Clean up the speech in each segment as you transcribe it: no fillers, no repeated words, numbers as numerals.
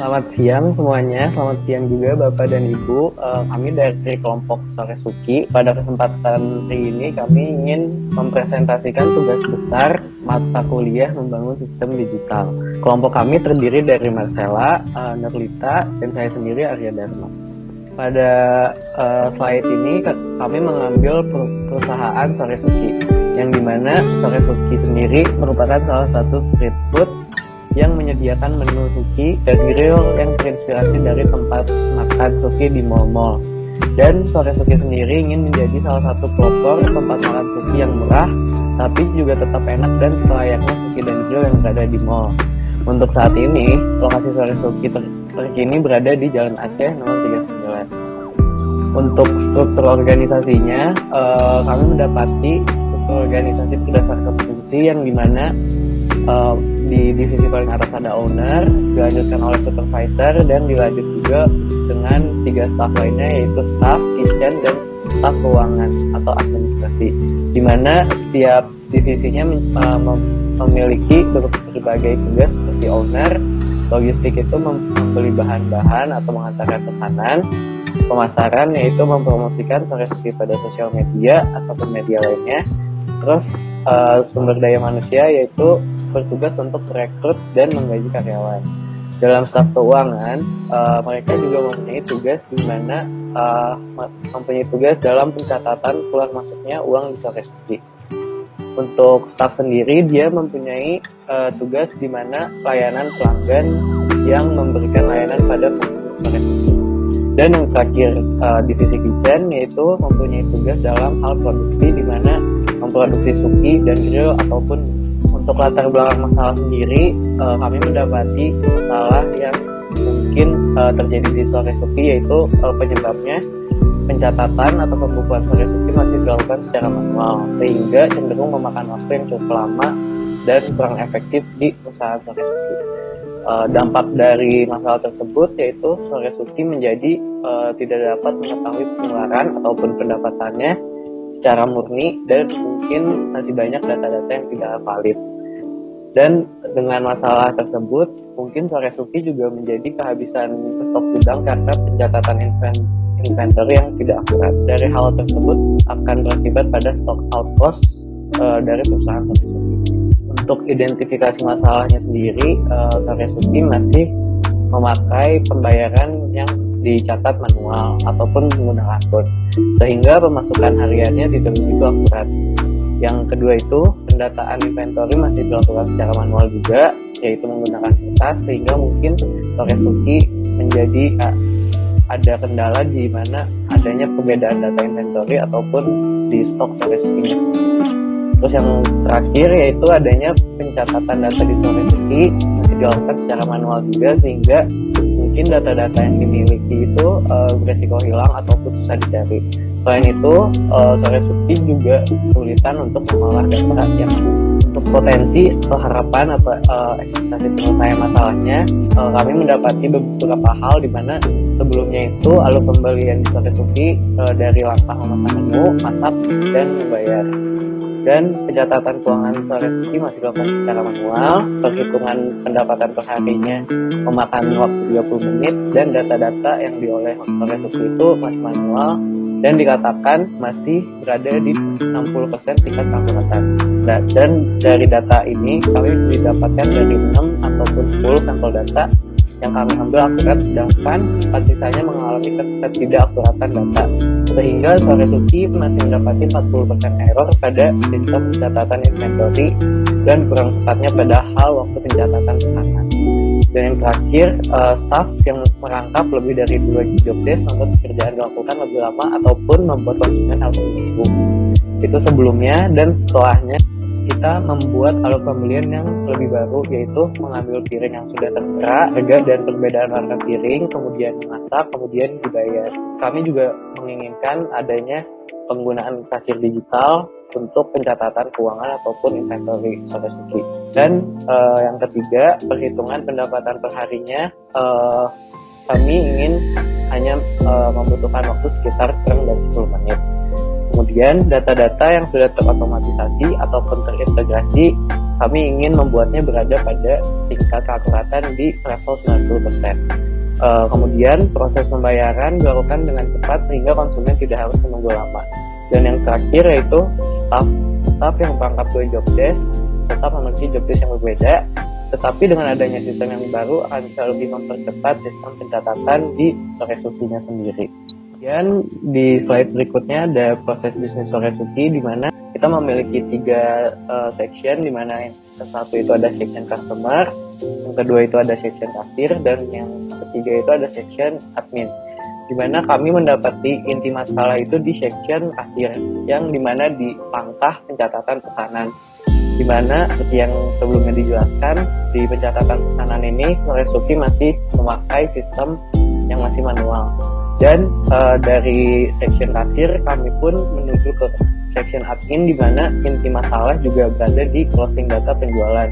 Selamat siang semuanya, selamat siang juga Bapak dan Ibu. Kami dari kelompok Sore Suki. Pada kesempatan hari ini kami ingin mempresentasikan tugas besar mata kuliah membangun sistem digital. Kelompok kami terdiri dari Marcella, Nurlita, dan saya sendiri Arya Dharma. Pada slide ini kami mengambil perusahaan Sore Suki, yang dimana Sore Suki sendiri merupakan salah satu street food yang menyediakan menu sushi dan grill yang terinspirasi dari tempat makan sushi di mall-mall. Dan Sore Suki sendiri ingin menjadi salah satu pelopor tempat makan sushi yang murah, tapi juga tetap enak dan selayaknya sushi dan grill yang berada di mall. Untuk saat ini, lokasi Sore Suki terkini berada di Jalan Aceh nomor 39. Untuk struktur organisasinya, kami mendapati struktur organisasi berdasarkan fungsi yang dimana di divisi paling atas ada owner, dilanjutkan oleh supervisor, dan dilanjut juga dengan 3 staff lainnya, yaitu staff, kitchen, dan staff keuangan atau administrasi, di mana setiap divisinya memiliki berbagai tugas seperti owner. Logistik itu membeli bahan-bahan atau mengantarkan pesanan. Pemasaran yaitu mempromosikan Sore Suki pada sosial media ataupun media lainnya. Terus sumber daya manusia yaitu bertugas untuk merekrut dan menggaji karyawan. Dalam staf keuangan, mereka juga mempunyai tugas di mana mempunyai tugas dalam pencatatan keluar masuknya uang di Sore Suki. Untuk staf sendiri, dia mempunyai tugas di mana layanan pelanggan yang memberikan layanan pada pengunjung Sore Suki. Dan yang terakhir, divisi kitchen yaitu mempunyai tugas dalam hal produksi di mana memproduksi suki dan grill ataupun. Untuk latar belakang masalah sendiri, kami mendapati masalah yang mungkin terjadi di Sore Suki, yaitu penyebabnya pencatatan atau pembukuan Sore Suki masih dilakukan secara manual, sehingga cenderung memakan waktu yang cukup lama dan kurang efektif di perusahaan Sore Suki. Dampak dari masalah tersebut yaitu Sore Suki menjadi tidak dapat mengetahui pengeluaran ataupun pendapatannya secara murni, dan mungkin masih banyak data-data yang tidak valid. Dan dengan masalah tersebut, mungkin Sore Suki juga menjadi kehabisan stok gudang karena pencatatan inventory yang tidak akurat. Dari hal tersebut akan berakibat pada stock out cost dari perusahaan Sore Suki. Untuk identifikasi masalahnya sendiri, Sore Suki masih memakai pembayaran yang dicatat manual ataupun menggunakan akun, sehingga pemasukan hariannya tidak begitu akurat. Yang kedua itu, pendataan inventory masih dilakukan secara manual juga, yaitu menggunakan kertas, sehingga mungkin Sore Suki menjadi ada kendala di mana adanya perbedaan data inventory ataupun di stok Sore Suki. Terus yang terakhir yaitu adanya pencatatan data di Sore Suki masih dilakukan secara manual juga, sehingga mungkin data-data yang dimiliki itu beresiko hilang ataupun susah dicari. Selain itu, Sore Suki juga kesulitan untuk mengolah data yang untuk potensi atau harapan atau ekspektasi penyelesaian masalahnya. Kami mendapati beberapa hal di mana sebelumnya itu alur pembelian di Sore Suki dari langkah memesan menu, masak, dan membayar. Dan pencatatan keuangan Sore Suki masih dilakukan secara manual, perhitungan pendapatan per harinya memakan waktu 30 menit, dan data-data yang diolah Sore Suki itu masih manual, dan dikatakan masih berada di 60% tingkat keakuratan. Dan dari data ini kami didapatkan dari 6 ataupun 10 sampel data yang kami ambil akurat, sedangkan 4 sisanya mengalami ketidakakuratan data, sehingga Sore Suki masih mendapati 40% error pada sistem pencatatan inventory dan kurang tepatnya pada hal waktu pencatatan pesanan. Dan yang terakhir, staff yang merangkap lebih dari 2 job desk untuk pekerjaan dilakukan lebih lama ataupun membuat konsumen harus menunggu. Itu sebelumnya, dan setelahnya kita membuat alur pembelian yang lebih baru, yaitu mengambil piring yang sudah tertera, harga dan perbedaan warna piring, kemudian masak, kemudian dibayar. Kami juga menginginkan adanya penggunaan kasir digital untuk pencatatan keuangan ataupun inventory Sore Suki. Dan yang ketiga, perhitungan pendapatan per harinya, kami ingin hanya membutuhkan waktu sekitar kurang dari 10 menit. Kemudian data-data yang sudah terotomatisasi ataupun terintegrasi kami ingin membuatnya berada pada tingkat keakuratan di level 90%. Kemudian proses pembayaran dilakukan dengan cepat sehingga konsumen tidak harus menunggu lama. Dan yang terakhir yaitu staff yang merangkap dua job desk tetap memiliki job desk yang berbeda, tetapi dengan adanya sistem yang baru akan bisa lebih mempercepat sistem pencatatan di Soresuki-nya sendiri. Kemudian di slide berikutnya ada proses bisnis Soresuki, di mana kita memiliki 3 section, di mana yang satu itu ada section customer, yang kedua itu ada section kasir, dan yang ketiga itu ada section admin. Di mana kami mendapati inti masalah itu di section kasir, yang dimana di langkah pencatatan pesanan. Di mana seperti yang sebelumnya dijelaskan, di pencatatan pesanan ini Soresuki masih memakai sistem yang masih manual. Dan dari section kasir kami pun menuju ke section admin, di mana inti masalah juga berada di closing data penjualan,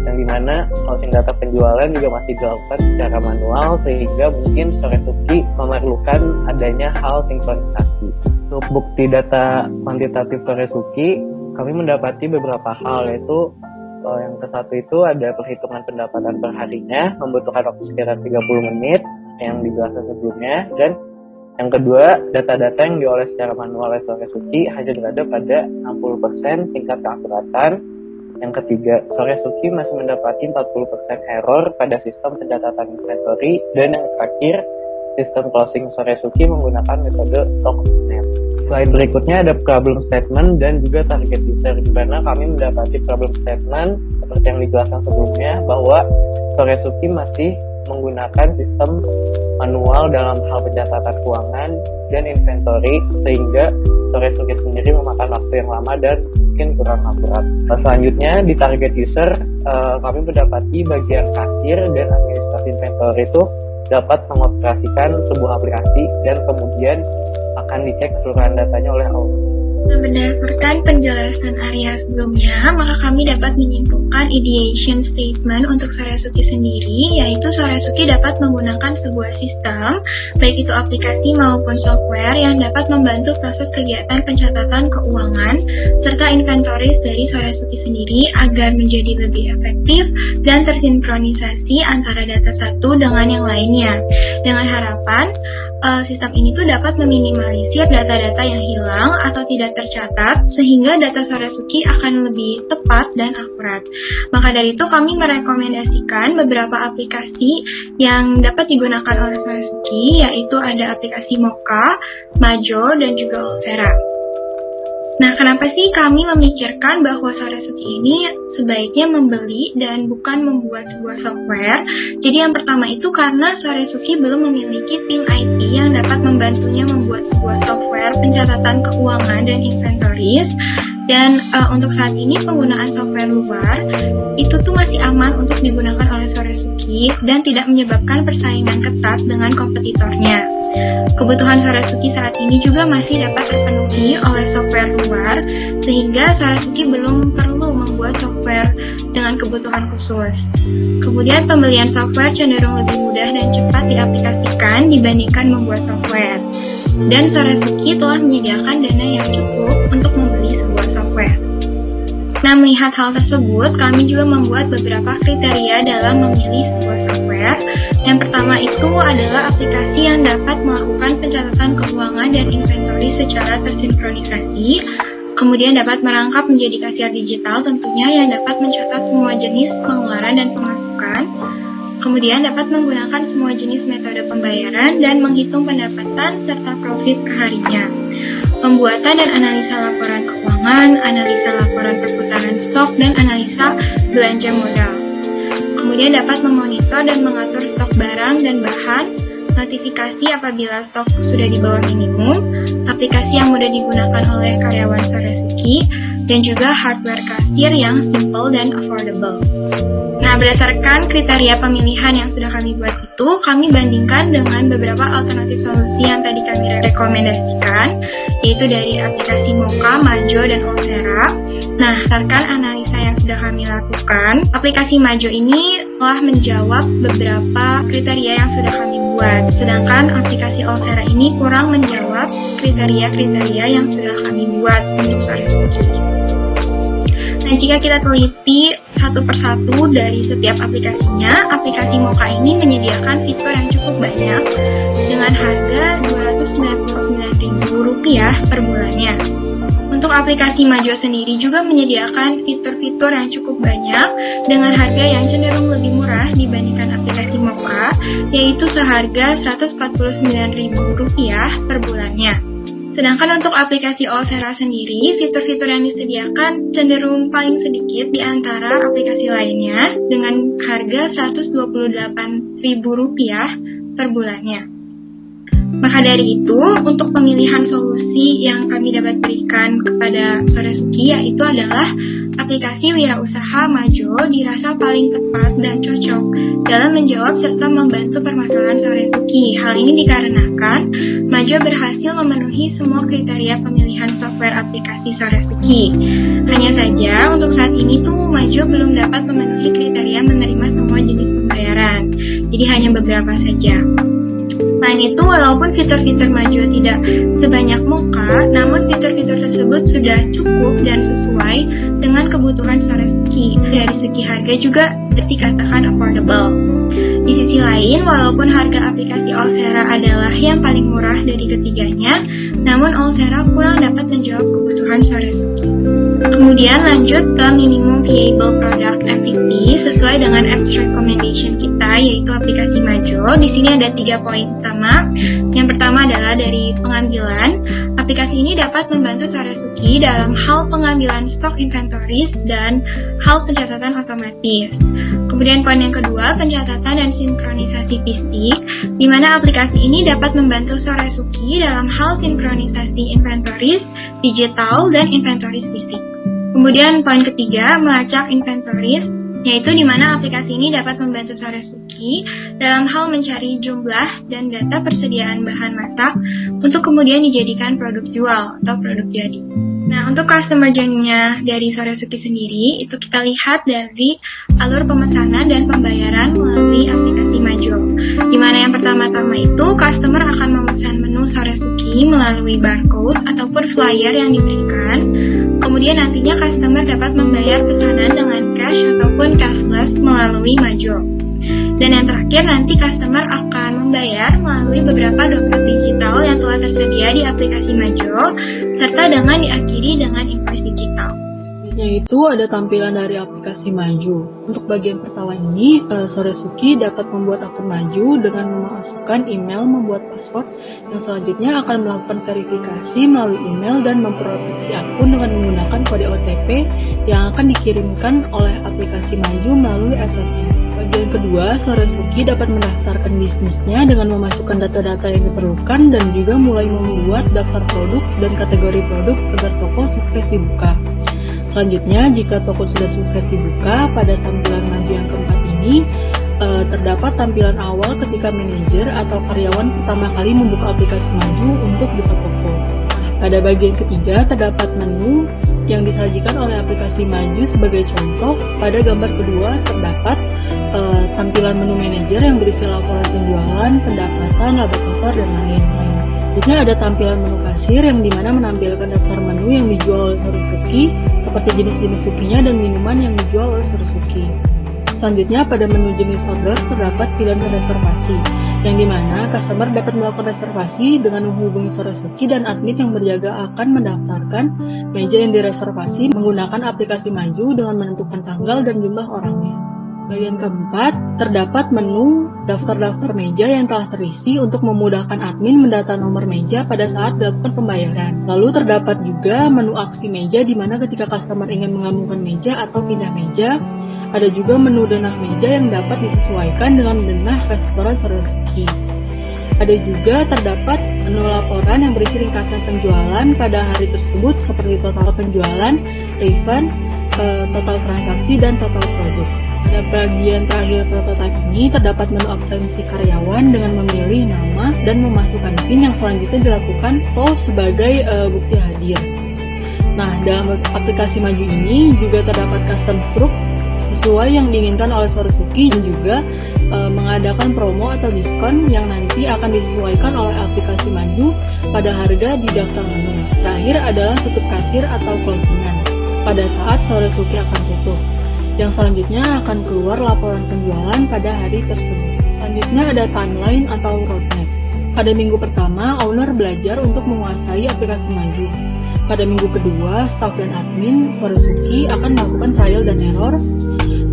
yang dimana closing data penjualan juga masih dilakukan secara manual, sehingga mungkin Soresuki memerlukan adanya hal sinkronisasi. Untuk bukti data kuantitatif Soresuki, kami mendapati beberapa hal, yaitu yang ke satu itu ada perhitungan pendapatan per harinya, membutuhkan waktu sekitar 30 menit yang dijelaskan sebelumnya, dan yang kedua, data-data yang diolah secara manual oleh Soresuki hanya berada pada 60% tingkat keakuratan. Yang ketiga, Soresuki masih mendapati 40% error pada sistem pencatatan inventory. Dan yang terakhir, sistem closing Soresuki menggunakan metode StockNet. Slide berikutnya ada problem statement dan juga target user, di mana kami mendapati problem statement seperti yang dijelaskan sebelumnya, bahwa Soresuki masih menggunakan sistem manual dalam hal pencatatan keuangan dan inventory, sehingga Soresuki sendiri memakan waktu yang lama dan mungkin kurang akurat. Selanjutnya di target user, kami mendapati bagian kasir dan administrasi inventory itu dapat mengoperasikan sebuah aplikasi dan kemudian akan dicek keseluruhan datanya oleh owner. Nah, berdasarkan penjelasan area sebelumnya, maka kami dapat menyimpulkan ideation statement untuk Soresuki sendiri, yaitu Soresuki dapat menggunakan sebuah sistem, baik itu aplikasi maupun software, yang dapat membantu proses kegiatan pencatatan keuangan serta inventories dari Soresuki sendiri agar menjadi lebih efektif dan tersinkronisasi antara data satu dengan yang lainnya. Dengan harapan sistem ini tuh dapat meminimalisir data-data yang hilang atau tidak tercatat, sehingga data Soresuki akan lebih tepat dan akurat. Maka dari itu kami merekomendasikan beberapa aplikasi yang dapat digunakan oleh Soresuki, yaitu ada aplikasi Moka, Majo, dan juga Olsera. Nah, kenapa sih kami memikirkan bahwa Soresuki ini sebaiknya membeli dan bukan membuat sebuah software? Jadi yang pertama itu karena Soresuki belum memiliki tim IT yang dapat membantunya membuat sebuah software pencatatan keuangan dan inventories. Dan untuk saat ini penggunaan software luar itu tuh masih aman untuk digunakan oleh Soresuki dan tidak menyebabkan persaingan ketat dengan kompetitornya. Kebutuhan Soresuki saat ini juga masih dapat terpenuhi oleh software luar, sehingga Soresuki belum perlu membuat software dengan kebutuhan khusus. Kemudian pembelian software cenderung lebih mudah dan cepat diaplikasikan dibandingkan membuat software. Dan Soresuki telah menyediakan dana yang cukup untuk membeli sebuah software. Nah, melihat hal tersebut, kami juga membuat beberapa kriteria dalam memilih sebuah software. Yang pertama itu adalah aplikasi yang dapat melakukan pencatatan keuangan dan inventory secara tersinkronisasi, kemudian dapat merangkap menjadi kasir digital tentunya yang dapat mencatat semua jenis pengeluaran dan pemasukan, kemudian dapat menggunakan semua jenis metode pembayaran dan menghitung pendapatan serta profit perharinya. Pembuatan dan analisa laporan keuangan, analisa laporan perputaran stok, dan analisa belanja modal. Kemudian dapat memonitor dan mengatur stok barang dan bahan, notifikasi apabila stok sudah di bawah minimum, aplikasi yang mudah digunakan oleh karyawan Soresuki, dan juga hardware kasir yang simple dan affordable. Nah, berdasarkan kriteria pemilihan yang sudah kami buat itu, kami bandingkan dengan beberapa alternatif solusi yang tadi kami rekomendasikan, yaitu dari aplikasi Moka, Majo, dan Olsera. Nah, berdasarkan analisa yang sudah kami lakukan, aplikasi Majo ini telah menjawab beberapa kriteria yang sudah kami buat, sedangkan aplikasi Olsera ini kurang menjawab kriteria-kriteria yang sudah kami buat untuk Soresuki. Nah, jika kita teliti satu persatu dari setiap aplikasinya, aplikasi Moka ini menyediakan fitur yang cukup banyak dengan harga Rp299.000 per bulannya. Untuk aplikasi Majo sendiri juga menyediakan fitur-fitur yang cukup banyak dengan harga yang cenderung lebih murah dibandingkan aplikasi Moka, yaitu seharga Rp149.000 per bulannya. Sedangkan untuk aplikasi Allsera sendiri, fitur-fitur yang disediakan cenderung paling sedikit di antara aplikasi lainnya dengan harga Rp128.000 per bulannya. Maka dari itu, untuk pemilihan solusi yang kami dapat berikan kepada Sore Suki yaitu adalah aplikasi Wirausaha Majo dirasa paling tepat dan cocok dalam menjawab serta membantu permasalahan Sore Suki. Hal ini dikarenakan Majo berhasil memenuhi semua kriteria pemilihan software aplikasi Sore Suki. Hanya saja, untuk saat ini tuh Majo belum dapat memenuhi kriteria menerima semua jenis pembayaran. Jadi hanya beberapa saja. Selain itu, walaupun fitur-fitur Majo tidak sebanyak Moka, namun fitur-fitur tersebut sudah cukup dan sesuai dengan kebutuhan Sore Suki. Dari segi harga juga dikatakan affordable. Di sisi lain, walaupun harga aplikasi Allsera adalah yang paling murah dari ketiganya, namun Allsera kurang dapat menjawab kebutuhan Sore Suki. Kemudian lanjut ke minimum viable product MVP sesuai dengan apps recommendation kita, yaitu aplikasi Majo. Di sini ada 3 poin utama. Yang pertama adalah dari pengambilan. Aplikasi ini dapat membantu Sore Suki dalam hal pengambilan stok inventories dan hal pencatatan otomatis. Kemudian poin yang kedua, pencatatan dan sinkronisasi fisik, di mana aplikasi ini dapat membantu Sore Suki dalam hal sinkronisasi inventories digital dan inventories fisik. Kemudian poin ketiga, melacak inventories, yaitu di mana aplikasi ini dapat membantu Sore Suki dalam hal mencari jumlah dan data persediaan bahan masak untuk kemudian dijadikan produk jual atau produk jadi. Nah, untuk customer journey-nya dari Sore Suki sendiri, itu kita lihat dari alur pemesanan dan pembayaran melalui aplikasi Majo. Di mana yang pertama-tama itu, customer akan memesan menu Sore Suki melalui barcode ataupun flyer yang diberikan. Kemudian nantinya customer dapat membayar pesanan dengan cash ataupun cashless melalui Majo. Dan yang terakhir, nanti customer akan membayar melalui beberapa dompet digital yang telah tersedia di aplikasi Majo, serta dengan diakhiri dengan invoice digital. Yaitu ada tampilan dari aplikasi Majo. Untuk bagian pertama ini, Sore Suki dapat membuat akun Majo dengan memasukkan email, membuat password, yang selanjutnya akan melakukan verifikasi melalui email dan memproteksi akun dengan menggunakan kode OTP yang akan dikirimkan oleh aplikasi Majo melalui SMS. Bagian kedua, Sore Suki dapat mendaftarkan bisnisnya dengan memasukkan data-data yang diperlukan dan juga mulai membuat daftar produk dan kategori produk agar toko sukses dibuka. Selanjutnya, jika toko sudah sukses dibuka, pada tampilan Majo yang keempat ini, terdapat tampilan awal ketika manajer atau karyawan pertama kali membuka aplikasi Majo untuk buka toko. Pada bagian ketiga, terdapat menu yang disajikan oleh aplikasi Majo. Sebagai contoh, pada gambar kedua terdapat tampilan menu manajer yang berisi laporan penjualan, pendapatan, laba kotor, dan lain-lain. Selanjutnya ada tampilan menu kasir yang dimana menampilkan daftar menu yang dijual oleh Sore Suki, seperti jenis-jenis sukinya dan minuman yang dijual oleh Sore Suki. Selanjutnya pada menu jenis order terdapat pilihan reservasi, yang dimana customer dapat melakukan reservasi dengan menghubungi Sore Suki dan admin yang berjaga akan mendaftarkan meja yang direservasi menggunakan aplikasi Majo dengan menentukan tanggal dan jumlah orangnya. Bagian keempat, terdapat menu daftar-daftar meja yang telah terisi untuk memudahkan admin mendata nomor meja pada saat dilakukan pembayaran. Lalu terdapat juga menu aksi meja di mana ketika customer ingin menggabungkan meja atau pindah meja. Ada juga menu denah meja yang dapat disesuaikan dengan denah restoran Sore Suki. Ada juga terdapat menu laporan yang berisi ringkasan penjualan pada hari tersebut seperti total penjualan, refund, total transaksi, dan total produk. Pada bagian terakhir prototipe ini terdapat menu absensi karyawan dengan memilih nama dan memasukkan PIN yang selanjutnya dilakukan sebagai bukti hadir. Nah, dalam aplikasi Majo ini juga terdapat custom stroke sesuai yang diinginkan oleh Sore Suki dan juga mengadakan promo atau diskon yang nanti akan disesuaikan oleh aplikasi Majo pada harga di daftar menu. Terakhir adalah tutup kasir atau closingan pada saat Sore Suki akan tutup. Yang selanjutnya akan keluar laporan penjualan pada hari tersebut. Selanjutnya ada timeline atau roadmap. Pada minggu pertama, owner belajar untuk menguasai aplikasi Maju. Pada minggu kedua, staff dan admin Soresuki akan melakukan trial dan error.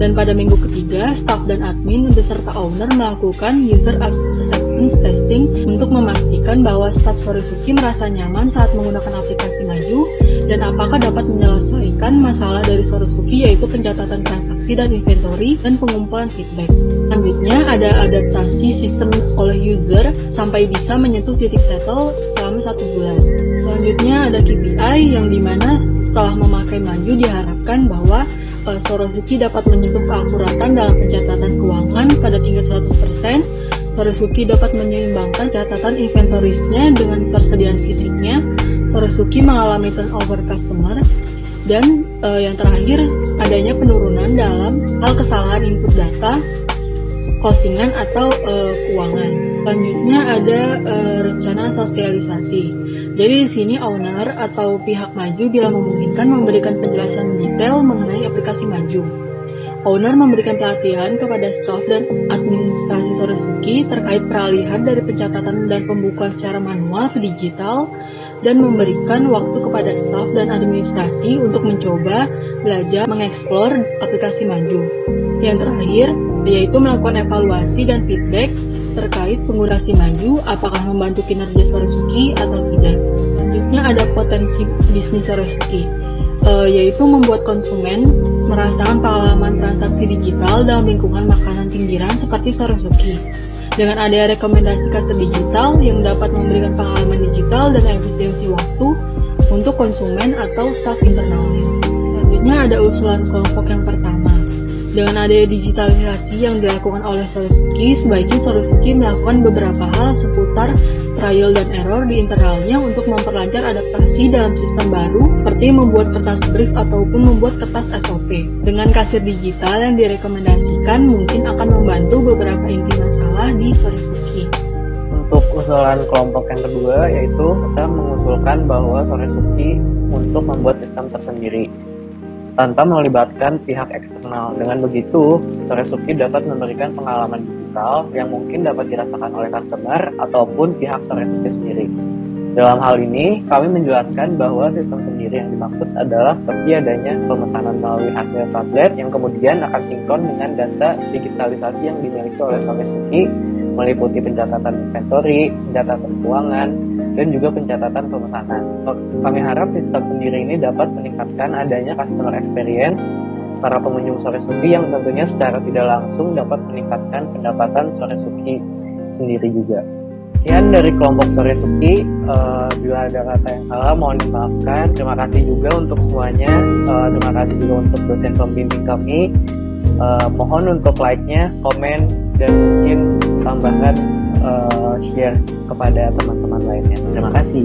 Dan pada minggu ketiga, staff dan admin beserta owner melakukan user acceptance testing untuk memastikan bahwa staff Soresuki merasa nyaman saat menggunakan aplikasi Maju dan apakah dapat menyelesaikan masalah dari Soresuki, yaitu pencatatan transaksi dan inventory dan pengumpulan feedback. Selanjutnya ada adaptasi sistem oleh user sampai bisa menyentuh titik settle selama 1 bulan. Selanjutnya ada KPI yang dimana setelah memakai Maju diharapkan bahwa Soresuki dapat menyentuh keakuratan dalam pencatatan keuangan pada tingkat 100%. Soresuki dapat menyeimbangkan catatan inventories-nya dengan persediaan fisiknya. Soresuki mengalami turnover customer. Dan yang terakhir, adanya penurunan dalam hal kesalahan input data, closingan atau keuangan. Selanjutnya ada rencana sosialisasi. Jadi di sini owner atau pihak Maju bila memungkinkan memberikan penjelasan detail mengenai aplikasi Maju. Owner memberikan pelatihan kepada staff dan administrasi Soresuki terkait peralihan dari pencatatan dan pembukuan secara manual ke digital dan memberikan waktu kepada staff dan administrasi untuk mencoba, belajar, mengeksplor aplikasi Maju. Yang terakhir, yaitu melakukan evaluasi dan feedback terkait penggunaan Maju, apakah membantu kinerja Soresuki atau tidak. Selanjutnya ada potensi bisnis Soresuki, yaitu membuat konsumen merasakan pengalaman transaksi digital dalam lingkungan makanan pinggiran seperti Soresuki. Dengan adanya rekomendasi kasir digital yang dapat memberikan pengalaman digital dan efisiensi waktu untuk konsumen atau staf internalnya. Selanjutnya ada usulan kelompok yang pertama. Dengan adanya digitalisasi yang dilakukan oleh Soresuki, sebaiknya Soresuki melakukan beberapa hal seputar trial dan error di internalnya untuk memperlancar adaptasi dalam sistem baru, seperti membuat kertas brief ataupun membuat kertas SOP. Dengan kasir digital yang direkomendasikan mungkin akan membantu beberapa inti masalah di Soresuki. Untuk usulan kelompok yang kedua, yaitu kita mengusulkan bahwa Soresuki untuk membuat sistem tersendiri tanpa melibatkan pihak eksternal. Dengan begitu, Soresuki dapat memberikan pengalaman digital yang mungkin dapat dirasakan oleh customer ataupun pihak Soresuki sendiri. Dalam hal ini, kami menjelaskan bahwa sistem sendiri yang dimaksud adalah seperti adanya pemesanan melalui hasil tablet yang kemudian akan sinkron dengan data digitalisasi yang dimiliki oleh Soresuki, meliputi pencatatan inventory, pencatatan keuangan, dan juga pencatatan pemesanan. Kami harap sistem sendiri ini dapat meningkatkan adanya customer experience para pengunjung Soresuki yang tentunya secara tidak langsung dapat meningkatkan pendapatan Soresuki sendiri juga. Sekian dari kelompok Soresuki. Bila ada kata yang salah mohon dimaafkan. Terima kasih juga untuk semuanya. Terima kasih juga untuk dosen pembimbing kami. Mohon untuk like-nya, komen, dan mungkin tambahkan share kepada teman-teman lainnya. Terima kasih.